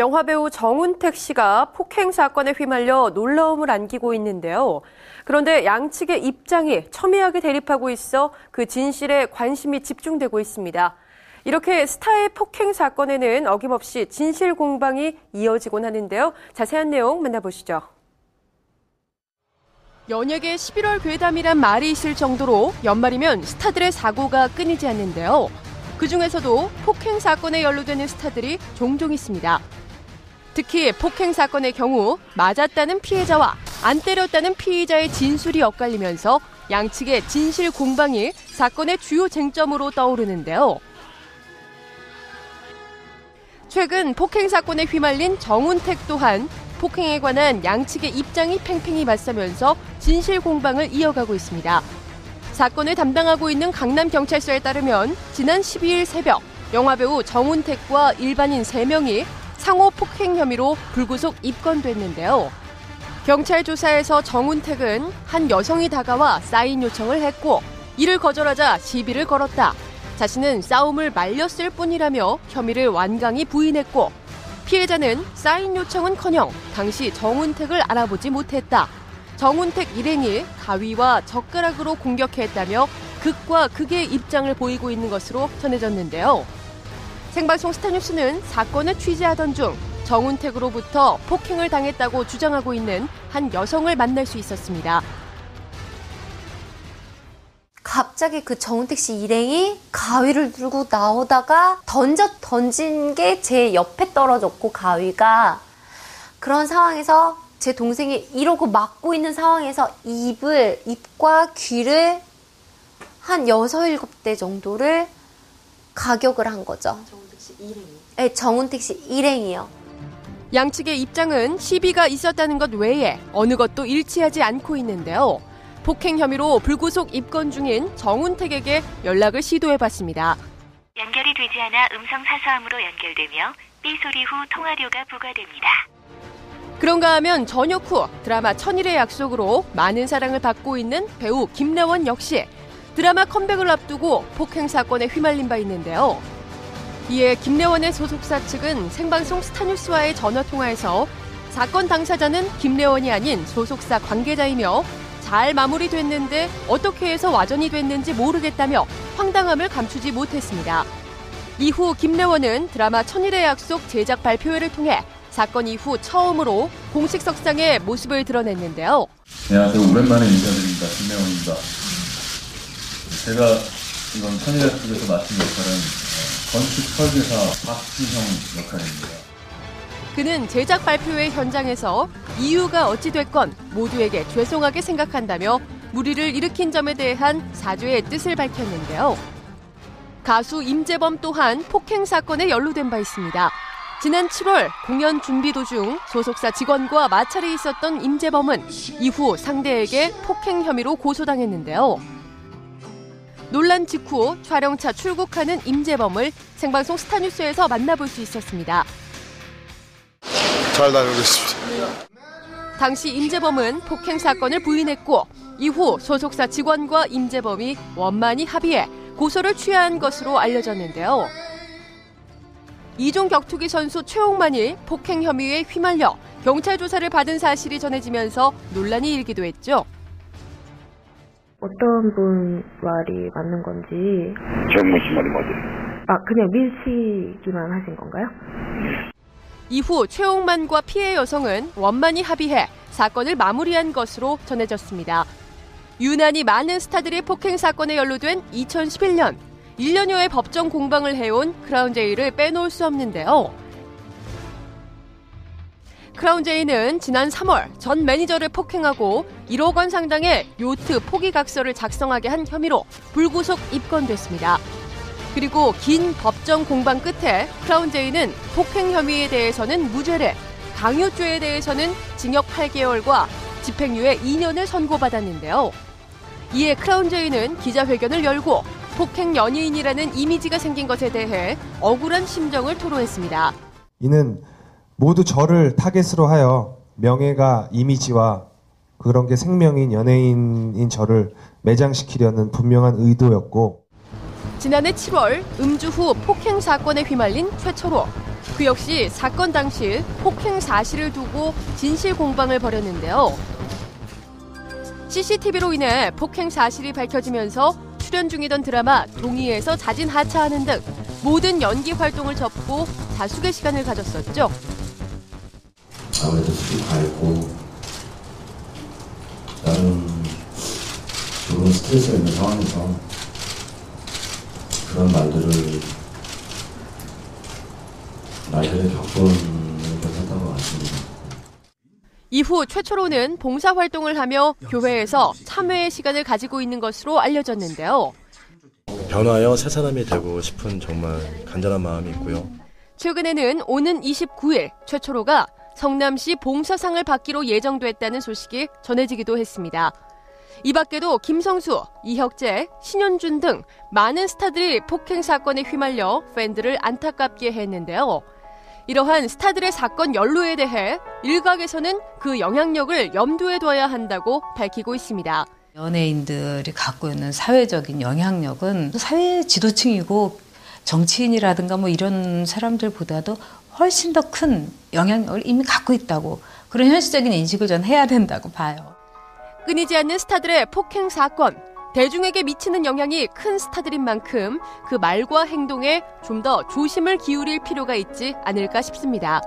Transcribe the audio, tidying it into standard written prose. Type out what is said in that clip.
영화배우 정운택 씨가 폭행 사건에 휘말려 놀라움을 안기고 있는데요. 그런데 양측의 입장이 첨예하게 대립하고 있어 그 진실에 관심이 집중되고 있습니다. 이렇게 스타의 폭행 사건에는 어김없이 진실 공방이 이어지곤 하는데요. 자세한 내용 만나보시죠. 연예계 11월 괴담이란 말이 있을 정도로 연말이면 스타들의 사고가 끊이지 않는데요. 그중에서도 폭행 사건에 연루되는 스타들이 종종 있습니다. 특히 폭행 사건의 경우 맞았다는 피해자와 안 때렸다는 피의자의 진술이 엇갈리면서 양측의 진실 공방이 사건의 주요 쟁점으로 떠오르는데요. 최근 폭행 사건에 휘말린 정운택 또한 폭행에 관한 양측의 입장이 팽팽히 맞서면서 진실 공방을 이어가고 있습니다. 사건을 담당하고 있는 강남경찰서에 따르면 지난 12일 새벽 영화배우 정운택과 일반인 3명이 상호 폭행 혐의로 불구속 입건됐는데요. 경찰 조사에서 정운택은 한 여성이 다가와 사인 요청을 했고 이를 거절하자 시비를 걸었다. 자신은 싸움을 말렸을 뿐이라며 혐의를 완강히 부인했고 피해자는 사인 요청은커녕 당시 정운택을 알아보지 못했다. 정운택 일행이 가위와 젓가락으로 공격했다며 극과 극의 입장을 보이고 있는 것으로 전해졌는데요. 생방송 스타뉴스는 사건을 취재하던 중 정운택으로부터 폭행을 당했다고 주장하고 있는 한 여성을 만날 수 있었습니다. 갑자기 그 정운택 씨 일행이 가위를 들고 나오다가 던진 게 제 옆에 떨어졌고 가위가 그런 상황에서 제 동생이 이러고 막고 있는 상황에서 입과 귀를 한 6, 7대 정도를 가격을 한 거죠. 정운택 씨 일행이? 네, 정운택 씨 일행이요. 양측의 입장은 시비가 있었다는 것 외에 어느 것도 일치하지 않고 있는데요. 폭행 혐의로 불구속 입건 중인 정운택에게 연락을 시도해봤습니다. 연결이 되지 않아 음성 사서함으로 연결되며 삐 소리 후 통화료가 부과됩니다. 그런가 하면 저녁 후 드라마 천일의 약속으로 많은 사랑을 받고 있는 배우 김래원 역시 드라마 컴백을 앞두고 폭행 사건에 휘말린 바 있는데요. 이에 김래원의 소속사 측은 생방송 스타뉴스와의 전화통화에서 사건 당사자는 김래원이 아닌 소속사 관계자이며 잘 마무리됐는데 어떻게 해서 와전이 됐는지 모르겠다며 황당함을 감추지 못했습니다. 이후 김래원은 드라마 천일의 약속 제작 발표회를 통해 사건 이후 처음으로 공식 석상에 모습을 드러냈는데요. 안녕하세요. 오랜만에 인사드립니다. 김래원입니다. 제가 이번 천일의 약속에서 맡은 역할은 건축 설계사 박지형 역할입니다. 그는 제작 발표회 현장에서 이유가 어찌됐건 모두에게 죄송하게 생각한다며 무리를 일으킨 점에 대한 사죄의 뜻을 밝혔는데요. 가수 임재범 또한 폭행 사건에 연루된 바 있습니다. 지난 7월 공연 준비 도중 소속사 직원과 마찰이 있었던 임재범은 이후 상대에게 폭행 혐의로 고소당했는데요. 논란 직후 촬영차 출국하는 임재범을 생방송 스타뉴스에서 만나볼 수 있었습니다. 잘 다녀오고 있습니다. 당시 임재범은 폭행 사건을 부인했고 이후 소속사 직원과 임재범이 원만히 합의해 고소를 취한 것으로 알려졌는데요. 이종 격투기 선수 최홍만이 폭행 혐의에 휘말려 경찰 조사를 받은 사실이 전해지면서 논란이 일기도 했죠. 어떤 분 말이 맞는 건지. 정문 씨 말이 맞아요. 그냥 밀치기만 하신 건가요? 이후 최홍만과 피해 여성은 원만히 합의해 사건을 마무리한 것으로 전해졌습니다. 유난히 많은 스타들이 폭행 사건에 연루된 2011년, 1년여의 법정 공방을 해온 크라운제이를 빼놓을 수 없는데요. 크라운제이는 지난 3월 전 매니저를 폭행하고 1억 원 상당의 요트 포기각서를 작성하게 한 혐의로 불구속 입건됐습니다. 그리고 긴 법정 공방 끝에 크라운제이는 폭행 혐의에 대해서는 무죄를, 강요죄에 대해서는 징역 8개월과 집행유예 2년을 선고받았는데요. 이에 크라운제이는 기자회견을 열고 폭행 연예인이라는 이미지가 생긴 것에 대해 억울한 심정을 토로했습니다. 이는 모두 저를 타겟으로 하여 명예가 이미지와 그런 게 생명인 연예인인 저를 매장시키려는 분명한 의도였고 지난해 7월 음주 후 폭행 사건에 휘말린 최철호. 그 역시 사건 당시 폭행 사실을 두고 진실 공방을 벌였는데요. CCTV로 인해 폭행 사실이 밝혀지면서 출연 중이던 드라마 동의에서 자진 하차하는 등 모든 연기 활동을 접고 자숙의 시간을 가졌었죠. 아무래도 술이 밝고 나름 조금 스트레스가 있는 상황에서 그런 말들을 겪은 것 같습니다. 이후 최초로는 봉사활동을 하며 교회에서 참회의 시간을 가지고 있는 것으로 알려졌는데요. 변화여 새 사람이 되고 싶은 정말 간절한 마음이 있고요. 최근에는 오는 29일 최초로가 성남시 봉사상을 받기로 예정됐다는 소식이 전해지기도 했습니다. 이 밖에도 김성수, 이혁재, 신현준 등 많은 스타들이 폭행 사건에 휘말려 팬들을 안타깝게 했는데요. 이러한 스타들의 사건 연루에 대해 일각에서는 그 영향력을 염두에 둬야 한다고 밝히고 있습니다. 연예인들이 갖고 있는 사회적인 영향력은 사회 지도층이고 정치인이라든가 뭐 이런 사람들보다도 훨씬 더 큰 영향력을 이미 갖고 있다고, 그런 현실적인 인식을 전 해야 된다고 봐요. 끊이지 않는 스타들의 폭행 사건, 대중에게 미치는 영향이 큰 스타들인 만큼 그 말과 행동에 좀 더 조심을 기울일 필요가 있지 않을까 싶습니다.